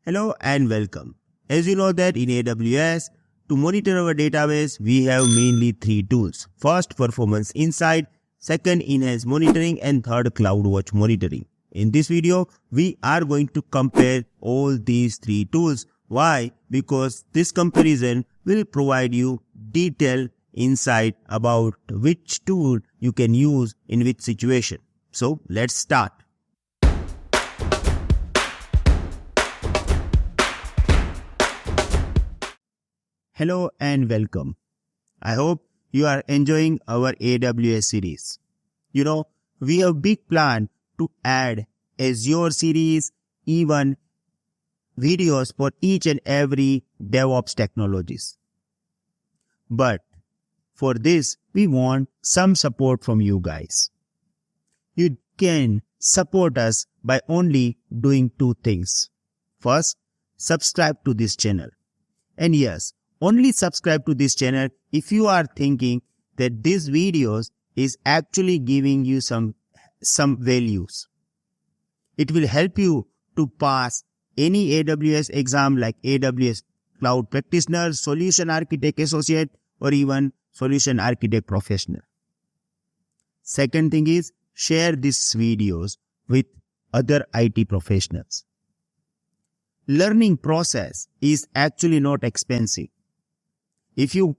Hello and welcome. As you know that in AWS, to monitor our database, we have mainly three tools. First, Performance Insight, second, Enhanced Monitoring, and third, CloudWatch Monitoring. In this video, we are going to compare all these three tools. Why? Because this comparison will provide you detailed insight about which tool you can use in which situation. So let's start. Hello and welcome. I hope you are enjoying our AWS series. We have big plan to add Azure series, even videos for each and every DevOps technologies. But for this, we want some support from you guys. You can support us by only doing two things. First, subscribe to this channel. And yes, only subscribe to this channel if you are thinking that these videos is actually giving you some values. It will help you to pass any AWS exam like AWS Cloud Practitioner, Solution Architect Associate, or even Solution Architect Professional. Second thing is, share these videos with other IT professionals. Learning process is actually not expensive. If you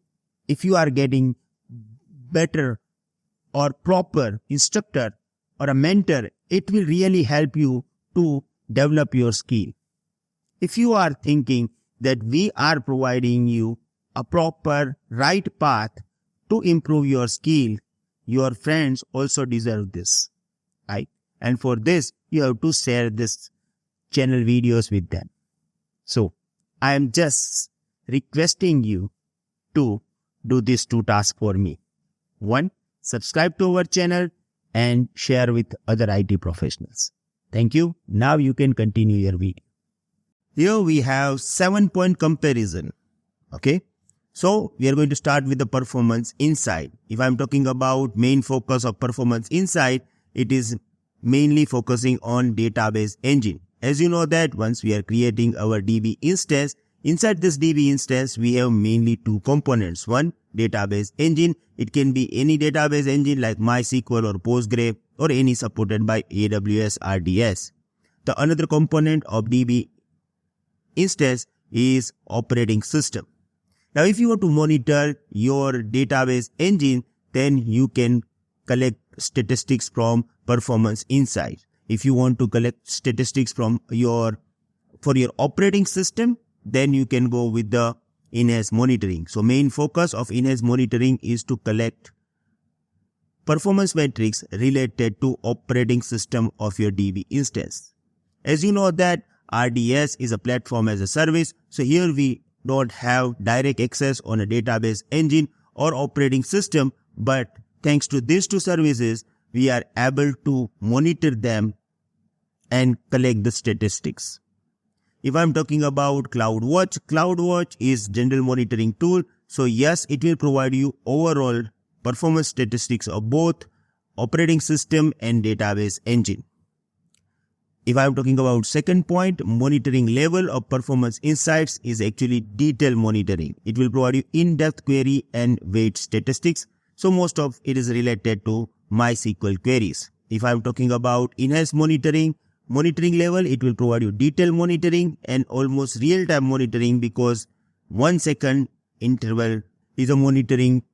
are getting better or proper instructor or a mentor, it will really help you to develop your skill. If you are thinking that we are providing you a proper right path to improve your skill, your friends also deserve this, right? And for this, you have to share this channel videos with them. So I am just requesting you to do these two tasks for me. One, subscribe to our channel and share with other IT professionals. Thank you. Now you can continue your video. Here we have 7-point comparison. Okay. So we are going to start with the Performance Insight. If I'm talking about main focus of Performance Insight, it is mainly focusing on database engine. As you know that once we are creating our DB instance, inside this DB instance, we have mainly two components. One, database engine. It can be any database engine like MySQL or Postgre or any supported by AWS RDS. The another component of DB instance is operating system. Now, if you want to monitor your database engine, then you can collect statistics from Performance Insight. If you want to collect statistics for your operating system, then you can go with the Enhanced Monitoring. So main focus of Enhanced Monitoring is to collect performance metrics related to operating system of your DB instance. As you know that RDS is a platform as a service. So here we don't have direct access on a database engine or operating system. But thanks to these two services, we are able to monitor them and collect the statistics. If I'm talking about CloudWatch is general monitoring tool. So yes, it will provide you overall performance statistics of both operating system and database engine. If I'm talking about second point, monitoring level of Performance Insights is actually detailed monitoring. It will provide you in-depth query and weight statistics. So most of it is related to MySQL queries. If I'm talking about Enhanced Monitoring level, it will provide you detailed monitoring and almost real-time monitoring, because 1 second interval is a monitoring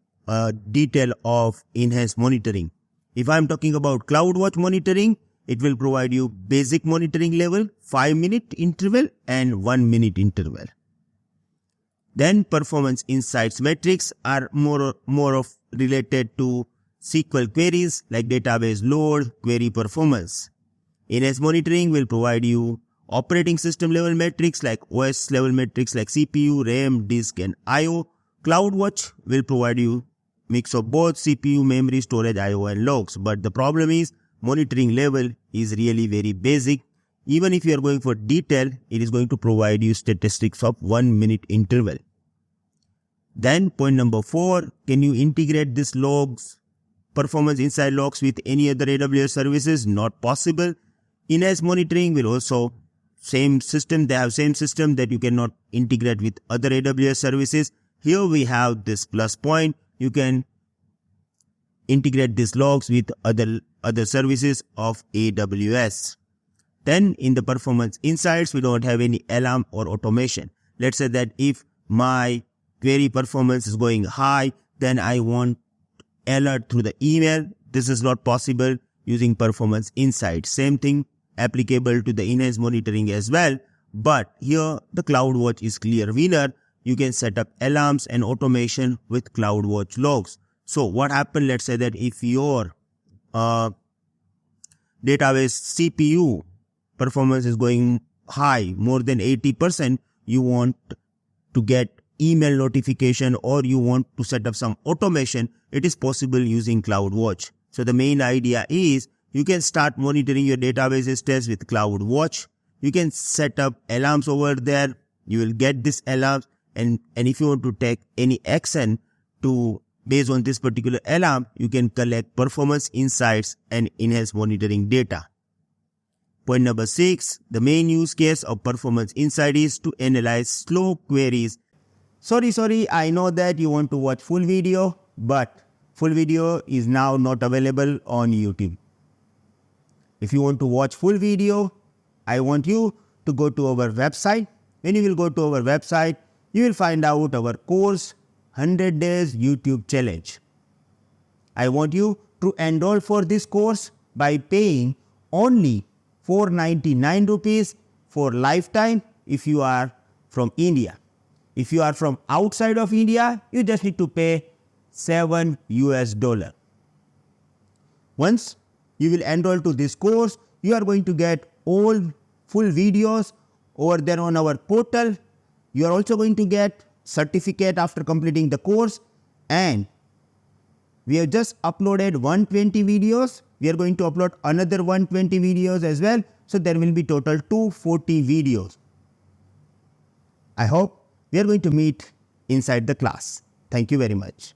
detail of Enhanced Monitoring. If I'm talking about CloudWatch Monitoring, it will provide you basic monitoring level, 5-minute interval and 1-minute interval. Then Performance Insights metrics are more of related to SQL queries like database load, query performance. Enhanced Monitoring will provide you operating system level metrics like OS level metrics like CPU, RAM, disk and IO. CloudWatch will provide you mix of both CPU, memory, storage, IO and logs. But the problem is monitoring level is really very basic. Even if you are going for detail, it is going to provide you statistics of 1-minute interval. Then point number 4, can you integrate these logs, Performance Insight logs with any other AWS services? Not possible. Enhanced Monitoring will also same system. They have same system that you cannot integrate with other AWS services. Here we have this plus point. You can integrate these logs with other services of AWS. Then in the performance insights, we don't have any alarm or automation. Let's say that if my query performance is going high, then I want alert through the email. This is not possible using performance insights. Same thing applicable to the enhanced monitoring as well. But here the CloudWatch is clear winner. You can set up alarms and automation with CloudWatch logs. So what happened? Let's say that if your database CPU performance is going high, more than 80%, you want to get email notification or you want to set up some automation, it is possible using CloudWatch. So the main idea is you can start monitoring your database stats with CloudWatch. You can set up alarms over there. You will get this alarms, and if you want to take any action based on this particular alarm, you can collect performance insights and enhance monitoring data. Point number 6, the main use case of performance insight is to analyze slow queries. Sorry, I know that you want to watch full video, but full video is now not available on YouTube. If you want to watch full video, I want you to go to our website. When you will go to our website, you will find out our course 100 Days YouTube Challenge. I want you to enroll for this course by paying only 499 rupees for lifetime if you are from India. If you are from outside of India, you just need to pay $7 US. Once you will enroll to this course, you are going to get all full videos over there on our portal. You are also going to get certificate after completing the course, and we have just uploaded 120 videos. We are going to upload another 120 videos as well. So there will be total 240 videos. I hope we are going to meet inside the class. Thank you very much.